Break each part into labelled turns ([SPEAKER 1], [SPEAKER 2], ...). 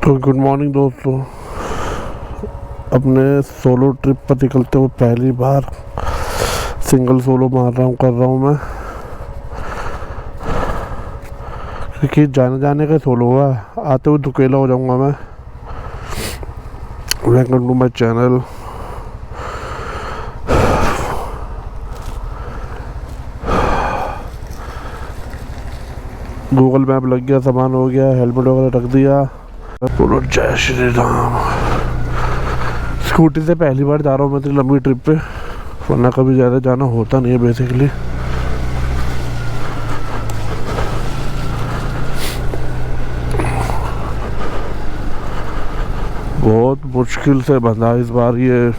[SPEAKER 1] तो good morning दोस्तों। अपने सोलो ट्रिप पर निकलते हुए पहली बार सिंगल सोलो कर रहा हूँ मैं, क्योंकि जाने का सोलो हुआ है, आते हुए दुकेला हो जाऊँगा मैं। Welcome to my channel. Google map लग गया, सामान हो गया, हेलमेट वगैरह रख दिया। बोलो जय श्री राम। स्कूटी से पहली बार जा रहा हूँ मैं इतनी लंबी ट्रिप पे, वरना कभी ज़्यादा जाना होता नहीं है बेसिकली। बहुत मुश्किल से बंधा इस बार ये,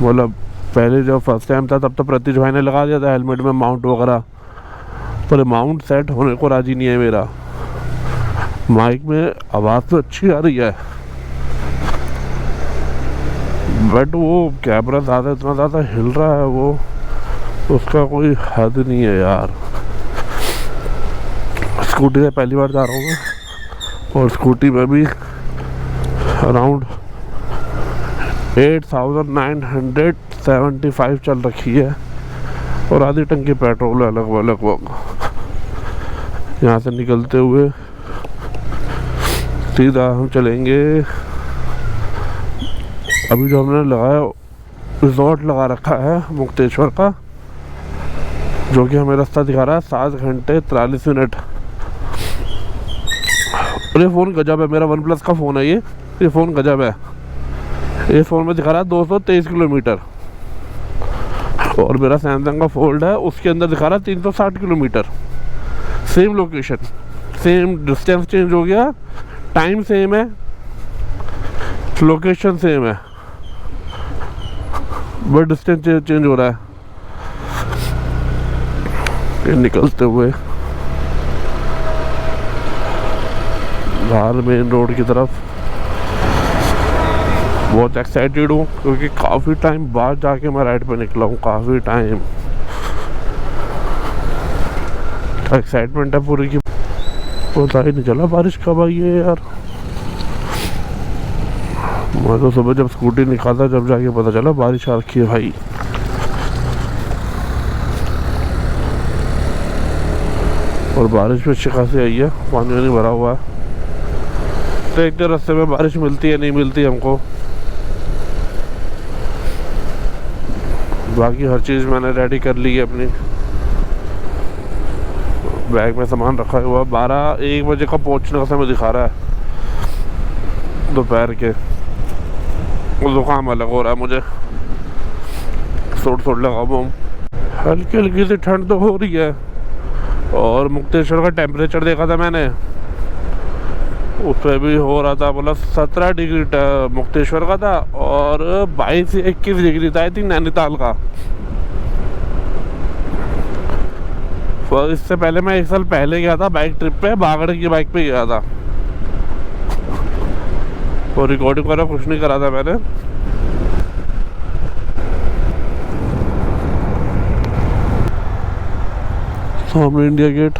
[SPEAKER 1] मतलब पहले जब फर्स्ट टाइम था तब तो प्रतीश भाई ने लगा दिया था हेलमेट में माउंट वगैरह, पर माउंट सेट होने को राजी नहीं है मेरा। माइक में आवाज़ तो अच्छी आ रही है, बट वो कैमरा इतना ज़्यादा हिल रहा है, वो उसका कोई हद नहीं है यार। स्कूटी से पहली बार जा रहा हूँ मैं, और स्कूटी में भी अराउंड 8975 चल रखी है, और आधी टंकी पेट्रोल है लगभग। यहाँ से निकलते हुए सीधा हम चलेंगे। अभी जो हमने लगाया रिजॉर्ट लगा रखा है मुक्तेश्वर का, जो कि हमें रास्ता दिखा रहा है 7 घंटे 43 मिनट। और ये फ़ोन गजब है, मेरा वन प्लस का फ़ोन है ये फ़ोन गजब है। ये फ़ोन में दिखा रहा है 223 किलोमीटर, और मेरा सैमसंग का फोल्ड है उसके अंदर दिखा रहा है 360 kilometre. Same location, same distance change हो गया, टाइम सेम है, लोकेशन सेम है, बट डिस्टेंस चेंज हो रहा है। ये निकलते हुए बाहर मेन रोड की तरफ बहुत एक्साइटेड हूँ, क्योंकि काफ़ी टाइम बाद जाके मैं राइड पे निकला हूँ। काफ़ी टाइम एक्साइटमेंट है पूरी की, पता ही नहीं चला बारिश कब आई है यार। मैं तो सुबह जब स्कूटी निकाला जब जाके पता चला बारिश आ रखी है भाई। और बारिश भी अच्छी खासी आई है, पानी नहीं भरा हुआ है। देखते रास्ते में बारिश मिलती है नहीं मिलती हमको। बाकी हर चीज़ मैंने रेडी कर ली है अपनी, बैग में सामान रखा हुआ। 12-1 बजे का पहुंचने का समय दिखा रहा है दोपहर के। जुकाम अलग हो रहा है मुझे, सोट लगा हुआ हूँ। हल्की हल्की सी ठंड तो हो रही है, और मुक्तेश्वर का टेम्परेचर देखा था मैंने, उस पर भी हो रहा था, मतलब 17 डिग्री मुक्तेश्वर का था, और 22 से 21 डिग्री था आई थिंक नैनीताल का। तो इससे पहले मैं 1 साल पहले गया था बाइक ट्रिप पे, बागड़ की बाइक पे गया था, तो रिकॉर्डिंग वगैरह कुछ नहीं करा था मैंने। सामने इंडिया गेट।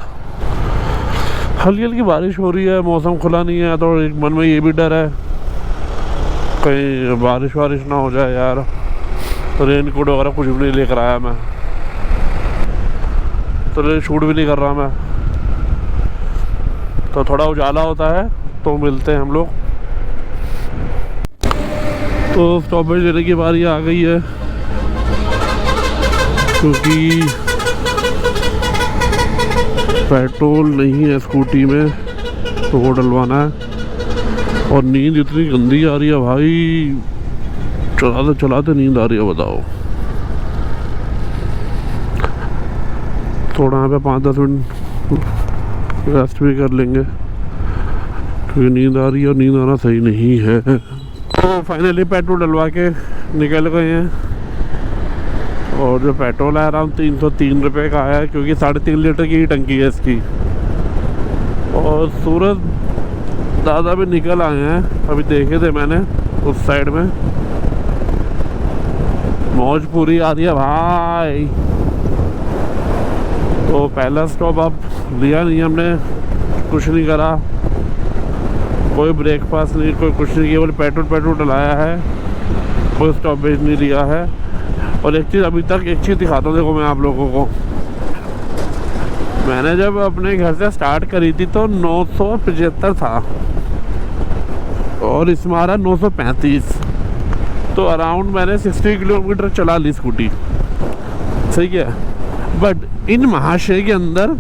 [SPEAKER 1] हल्की हल्की बारिश हो रही है, मौसम खुला नहीं है, तो एक मन में ये भी डर है कहीं बारिश ना हो जाए यार। तो रेन कोट वगैरह कुछ भी नहीं लेकर आया मैं, तो शूट भी नहीं कर रहा मैं। तो थोड़ा उजाला होता है तो मिलते हैं हम लोग। तो स्टॉपेज लेने की बारी आ गई है, क्योंकि पेट्रोल नहीं है स्कूटी में, तो वो डलवाना है। और नींद इतनी गंदी आ रही है भाई, चलाते चलाते नींद आ रही है, बताओ। थोड़ा यहाँ पे 5-10 मिनट रेस्ट भी कर लेंगे, क्योंकि नींद आ रही है और नींद आना सही नहीं है। तो फाइनली पेट्रोल डलवा के निकल गए हैं, और जो पेट्रोल है अराउंड 303 रुपये का आया है, क्योंकि 3.5 लीटर की ही टंकी है इसकी। और सूरज दादा भी निकल आए हैं, अभी देखे थे मैंने उस साइड में। मौज पूरी आ रही है भाई। तो पहला स्टॉप अब लिया नहीं हमने, कुछ नहीं करा, कोई ब्रेकफास्ट नहीं, कोई कुछ नहीं, केवल पेट्रोल डलाया है, कोई स्टॉपेज नहीं लिया है। और एक चीज़ अभी तक, एक चीज़ दिखाता हूँ, देखो मैं आप लोगों को, मैंने जब अपने घर से स्टार्ट करी थी तो 975 था और इसमें आ रहा 935, तो अराउंड मैंने 60 किलोमीटर चला ली स्कूटी, सही है। बट इन महाशय के अंदर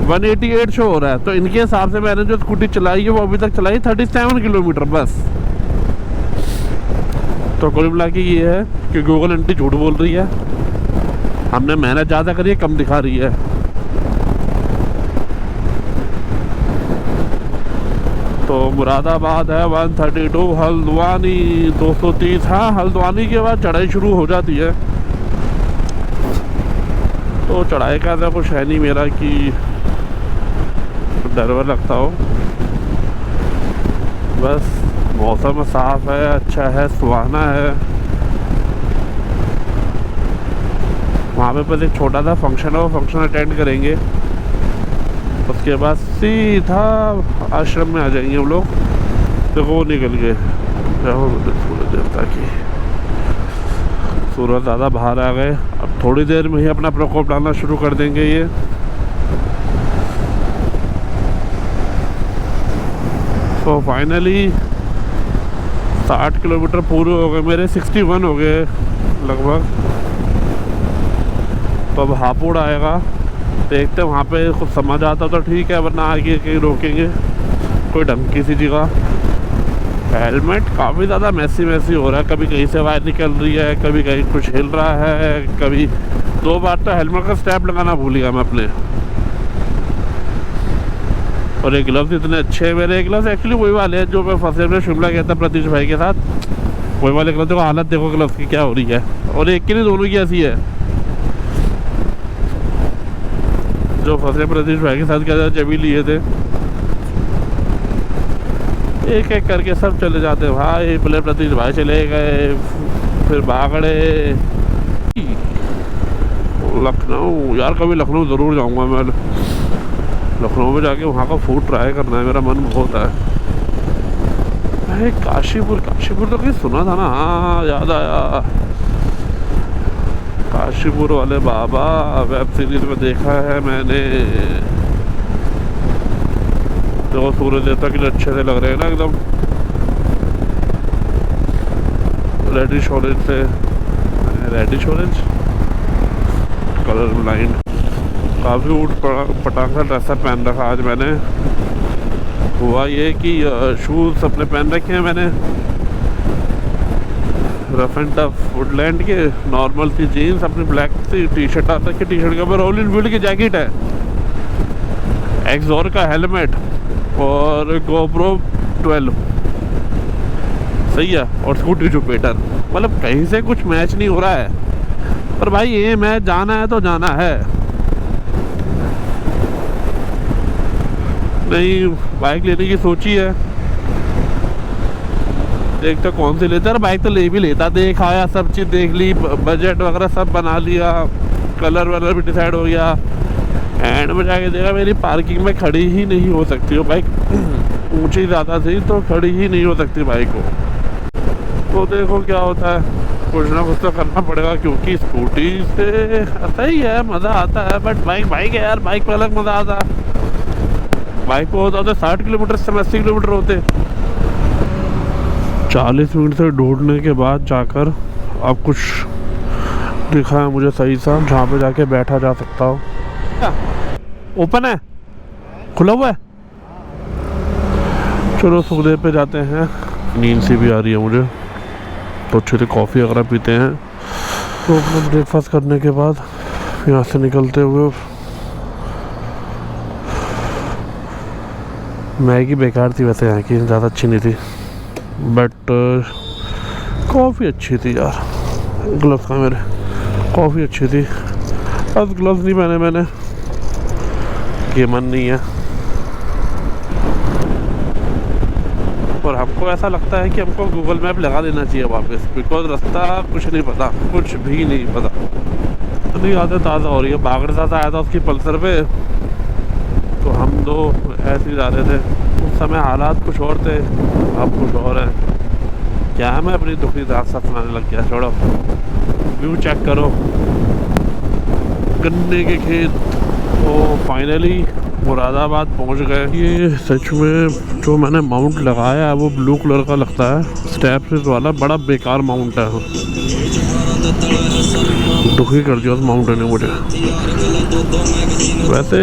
[SPEAKER 1] 188 शो हो रहा है, तो इनके हिसाब से मैंने जो स्कूटी चलाई है वो अभी तक चलाई 37 किलोमीटर बस। तो कुल मिला के ये है कि गूगल आंटी झूठ बोल रही है, हमने मेहनत ज़्यादा करी है, कम दिखा रही है। तो मुरादाबाद है 132, हल्द्वानी 230। हाँ, हल्द्वानी के बाद चढ़ाई शुरू हो जाती है, तो चढ़ाई का ऐसा कुछ है नहीं मेरा कि डर वर लगता हो। बस मौसम साफ है, अच्छा है, सुहाना है। वहाँ पे बस एक छोटा सा फंक्शन है, वो फंक्शन अटेंड करेंगे, उसके बाद सीधा आश्रम में आ जाएंगे हम लोग। तो वो निकल गए सूरज देवता की, सूरज ज़्यादा बाहर आ गए। अब थोड़ी देर में ही अपना प्रकोप डालना शुरू कर देंगे ये। तो फाइनली 60 किलोमीटर पूरे हो गए मेरे, 61 हो गए लगभग। तो अब हापुड़ आएगा, देखते हैं वहाँ पे कुछ समझ आता तो ठीक है, वरना आगे कहीं रोकेंगे कोई ढंग की सी जगह। हेलमेट काफ़ी ज़्यादा मैसी हो रहा है, कभी कहीं से वायर निकल रही है, कभी कहीं कुछ हिल रहा है, कभी 2 बार तो हेलमेट का स्ट्रैप लगाना भूल गया मैं अपने। और ये ग्लव्स इतने अच्छे हैं मेरे, ग्लव्स एक्चुअली वही वाले हैं जो मैं फर्स्ट टाइम शिमला गया था प्रतीश भाई के साथ, वही वाले ग्लव्स। देखो हालत देखो ग्लव्स की क्या हो रही है, और एक की नहीं दोनों की ऐसी है। जो फर्स्ट टाइम प्रतीश भाई के साथ क्या जब ही लिए थे, एक एक करके सब चले जाते भाई। पहले प्रतीश भाई चले गए, फिर भागड़े। लखनऊ यार, कभी लखनऊ ज़रूर जाऊंगा मैं। लखनऊ में जाके वहाँ का फूड ट्राई करना है, मेरा मन बहुत है। काशीपुर तो कहीं सुना था ना, हाँ याद आया, काशीपुर वाले बाबा वेब सीरीज में देखा है मैंने। तो सूरज देवता के लिए अच्छे से लग रहे हैं ना, एकदम रेडिश ऑरेंज से, रेडिश ऑरेंज कलर ब्लाइंड। काफ़ी ऊट पटाखा ड्रेसअप पहन रखा आज मैंने। हुआ ये कि शूज़ अपने पहन रखे हैं मैंने रफ एंड टफ वुडलैंड के, नॉर्मल सी जीन्स, अपनी ब्लैक सी टी शर्ट आता है, टी शर्ट के ऊपर रॉयल एनफील्ड की जैकेट है, एक्सोर का हेलमेट और गोप्रो 12, सही है, और स्कूटी जुपिटर। मतलब कहीं से कुछ मैच नहीं हो रहा है, पर भाई ये मैच जाना है तो जाना है। नहीं बाइक लेने की सोची है, देखते कौन सी लेते हैं। बाइक तो ले भी लेता, देख आया, सब चीज़ देख ली, बजट वगैरह सब बना लिया, कलर वलर भी डिसाइड हो गया। एंड में जाके देखा मेरी पार्किंग में खड़ी ही नहीं हो सकती वो बाइक, ऊंची ज़्यादा थी तो खड़ी ही नहीं हो सकती बाइक को। तो देखो क्या होता है, कुछ ना कुछ तो करना पड़ेगा, क्योंकि स्कूटी से सही है, मज़ा आता है, बट बाइक है यार, बाइक पर अलग मज़ा आता है। बाइक को होता तो 60 किलोमीटर से 80 किलोमीटर होते। 40 मिनट से ढूंढने के बाद जाकर अब कुछ दिखा है मुझे सही सा, जहाँ पे जाके बैठा जा सकता हो। ओपन है, खुला हुआ है। चलो सुखदेव पे जाते हैं, नींद सी भी आ रही है मुझे, तो अच्छे से कॉफ़ी वगैरह पीते हैं। तो अपना ब्रेकफास्ट करने के बाद यहाँ से निकलते हुए, मैगी बेकार थी वैसे, यहाँ की ज़्यादा अच्छी नहीं थी, बट कॉफ़ी अच्छी थी यार। ग्लव्स का मेरे, कॉफ़ी अच्छी थी, बस ग्लव्स नहीं पहने मैंने, ये मन नहीं है। और हमको ऐसा लगता है कि हमको गूगल मैप लगा देना चाहिए वापस, बिकॉज रास्ता कुछ नहीं पता, कुछ भी नहीं पता। नहीं यादें ताज़ा हो रही है। बागड़ साथ आया था उसकी पल्सर पे, तो हम दो ऐसे ही जा रहे थे, समय हालात कुछ और थे, अब कुछ और है। क्या मैं अपनी दुखी दास्तां सुनाने लग गया, छोड़ो। व्यू चेक करो, गन्ने के खेत। तो फाइनली मुरादाबाद पहुंच गए। ये सच में जो मैंने माउंट लगाया है वो ब्लू कलर का लगता है, स्टेप्स वाला, बड़ा बेकार माउंट है। दुखी कर दिया उस माउंटेन ने मुझे। वैसे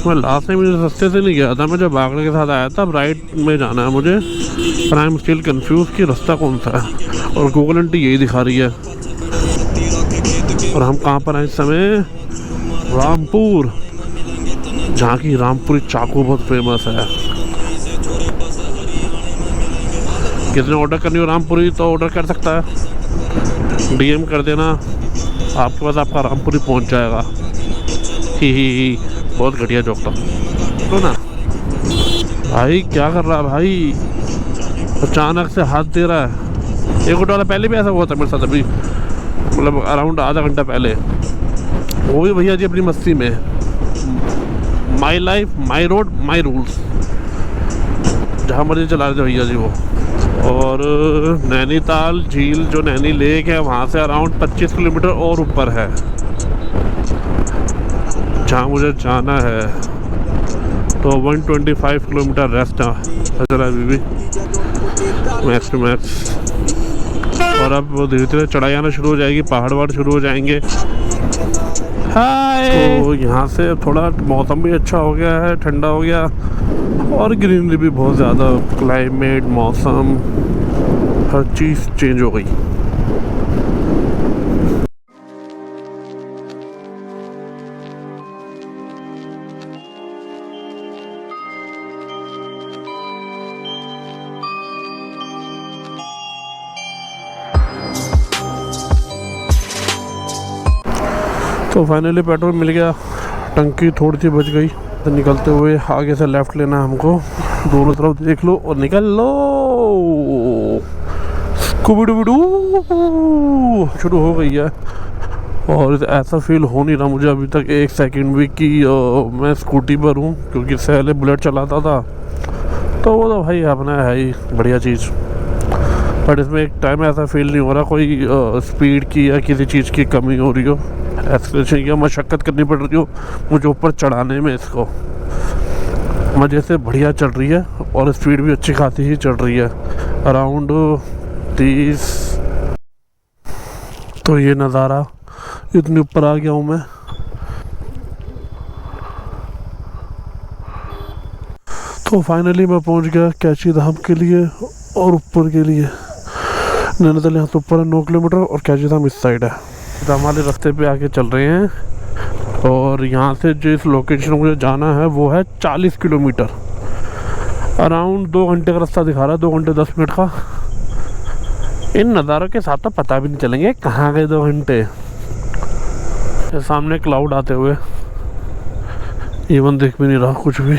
[SPEAKER 1] मैं लास्ट टाइम इस रास्ते से नहीं गया था, मैं जब भागने के साथ आया था। अब राइट में जाना है मुझे, पर आई एम स्टिल कंफ्यूज कि रास्ता कौन सा है। और गूगल आंटी यही दिखा रही है। और हम कहाँ पर हैं इस समय? रामपुर, जहाँ की रामपुरी चाकू बहुत फेमस है। किसी ने ऑर्डर करनी हो रामपुरी तो ऑर्डर कर सकता है, डीएम कर देना, आपके पास आपका रामपुरी पहुँच जाएगा। ही बहुत घटिया जोक था। तो ना भाई क्या कर रहा है भाई, अचानक से हाथ दे रहा है। एक वाला पहले भी ऐसा हुआ था मेरे साथ, अभी मतलब अराउंड आधा घंटा पहले। वो भी भैया जी अपनी मस्ती में, my life my road my rules, जहाँ मर्जी चला रहे थे भैया जी वो। और नैनीताल झील, जो नैनी लेक है, वहाँ से अराउंड 25 किलोमीटर और ऊपर है जहाँ मुझे जाना है। तो 125 किलोमीटर रेस्ट चला अभी भी, मैक्स टू मैक्स। और अब वो धीरे धीरे चढ़ाई आना शुरू हो जाएगी, पहाड़ वहाड़ शुरू हो जाएंगे। हाय। तो यहाँ से थोड़ा मौसम भी अच्छा हो गया है, ठंडा हो गया, और ग्रीनरी भी बहुत ज़्यादा। क्लाइमेट, मौसम, हर चीज़ चेंज हो गई। तो फाइनली पेट्रोल मिल गया, टंकी थोड़ी सी बच गई। तो निकलते हुए आगे से लेफ़्ट लेना हमको, दोनों तरफ देख लो और निकल लो। स्कूबीडूबीडू शुरू हो गई है। और ऐसा फील हो नहीं रहा मुझे अभी तक एक सेकंड भी कि मैं स्कूटी पर हूँ, क्योंकि इससे पहले बुलेट चलाता था। तो वो तो भाई अपना है ही बढ़िया चीज़, बट इसमें एक टाइम ऐसा फील नहीं हो रहा कोई स्पीड की या किसी चीज़ की कमी हो रही हो, एक्सेलरेशन की मशक्क़त करनी पड़ रही हो मुझे ऊपर चढ़ाने में। इसको मज़े से बढ़िया चल रही है, और स्पीड भी अच्छी खासी ही चल रही है, अराउंड 30। तो ये नज़ारा, इतने ऊपर आ गया हूँ मैं। तो फाइनली मैं पहुँच गया कैची धाम के लिए और ऊपर के लिए। नैनीताल यहाँ से ऊपर है 9 किलोमीटर, और कैची धाम इस साइड है। धाम वाले रास्ते पे आके चल रहे हैं, और यहाँ से जिस लोकेशन मुझे जाना है वो है 40 किलोमीटर। अराउंड 2 घंटे का रास्ता दिखा रहा है, 2 घंटे 10 मिनट का। इन नज़ारों के साथ तो पता भी नहीं चलेंगे कहाँ गए 2 घंटे। सामने क्लाउड आते हुए, इवन देख भी नहीं रहा कुछ भी।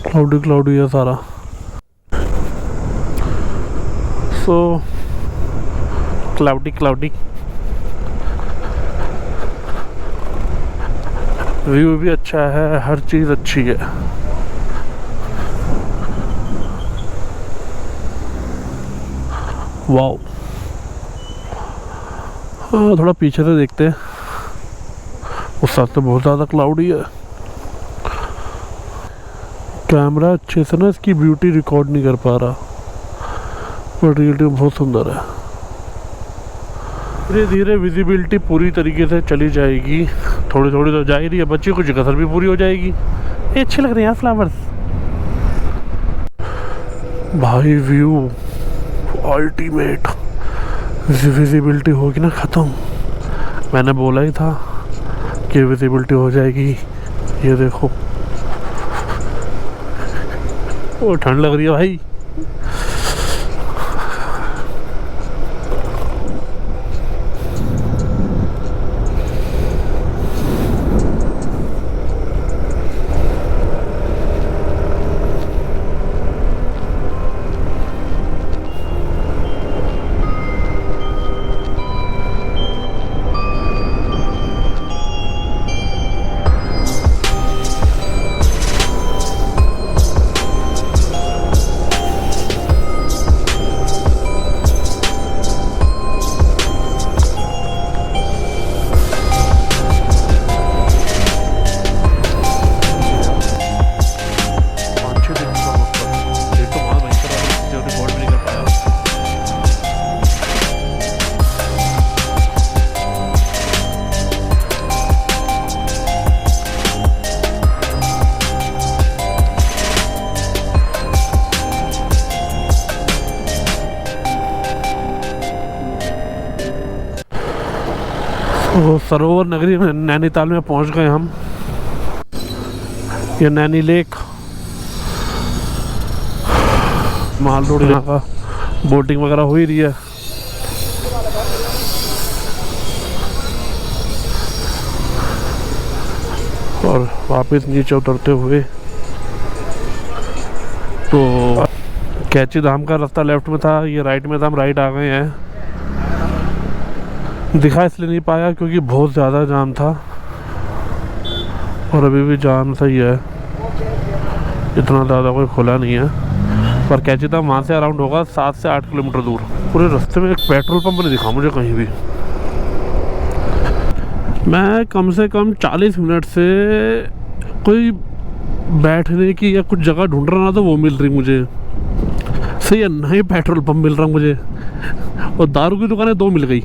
[SPEAKER 1] क्लाउडी क्लाउडी है सारा। सो क्लाउडी क्लाउडी, व्यू भी अच्छा है, हर चीज़ अच्छी है। वाओ। हाँ, थोड़ा पीछे से देखते हैं, उस साथ तो बहुत ज़्यादा क्लाउडी है। कैमरा अच्छे से ना इसकी ब्यूटी रिकॉर्ड नहीं कर पा रहा, बट रियलिटी बहुत सुंदर है। धीरे धीरे विजिबिलिटी पूरी तरीके से चली जाएगी, थोड़ी थोड़ी तो जा ही रही है, बच्ची कुछ कसर भी पूरी हो जाएगी। ये अच्छे लग रहे हैं यार फ्लावर्स। भाई व्यू अल्टीमेट। विजिबिलिटी होगी ना ख़त्म, मैंने बोला ही था कि विजिबिलिटी हो जाएगी। ये देखो, वो ठंड लग रही है भाई। वो सरोवर नगरी में नैनीताल में पहुंच गए हम। ये नैनी लेक, माल रोड, यहाँ का बोटिंग वगैरह हो ही रही है। और वापस नीचे उतरते हुए तो कैची धाम का रास्ता लेफ्ट में था, ये राइट में था, हम राइट आ गए हैं। दिखा इसलिए नहीं पाया क्योंकि बहुत ज़्यादा जाम था और अभी भी जाम सही है, इतना ज़्यादा कोई खुला नहीं है। पर कैची धाम वहाँ से अराउंड होगा 7 से 8 किलोमीटर दूर। पूरे रास्ते में एक पेट्रोल पंप नहीं दिखा मुझे कहीं भी। मैं कम से कम 40 मिनट से कोई बैठने की या कुछ जगह ढूंढ रहा ना, तो वो मिल रही मुझे। सही है, नहीं पेट्रोल पंप मिल रहा मुझे, और दारू की दुकानें 2 मिल गई।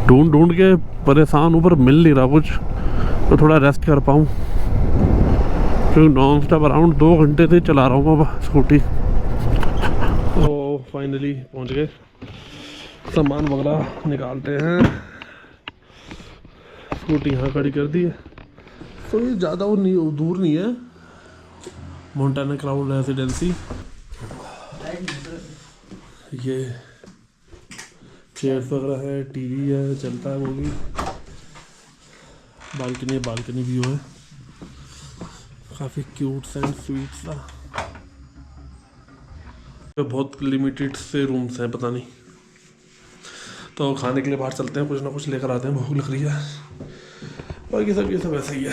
[SPEAKER 1] ढूंढ ढूंढ के परेशान ऊपर मिल नहीं रहा कुछ, तो थोड़ा रेस्ट कर पाऊँ, क्योंकि नॉन स्टॉप अराउंड 2 घंटे से चला रहा हूँ अब स्कूटी। तो फाइनली पहुँच गए, सामान वगैरह निकालते हैं। स्कूटी यहाँ खड़ी कर दी है। तो ये ज़्यादा वो नहीं, दूर नहीं है, मोंटाना क्राउड रेसिडेंसी। ये चेयर्स वगैरह है, टीवी है, चलता है वो भी। बालकनी व्यू है, काफ़ी क्यूट एंड स्वीट सा। बहुत लिमिटेड से रूम्स हैं, पता नहीं। तो खाने के लिए बाहर चलते हैं, कुछ ना कुछ लेकर आते हैं, भूख लग रही है। बाकी सब ये सब ऐसा ही है।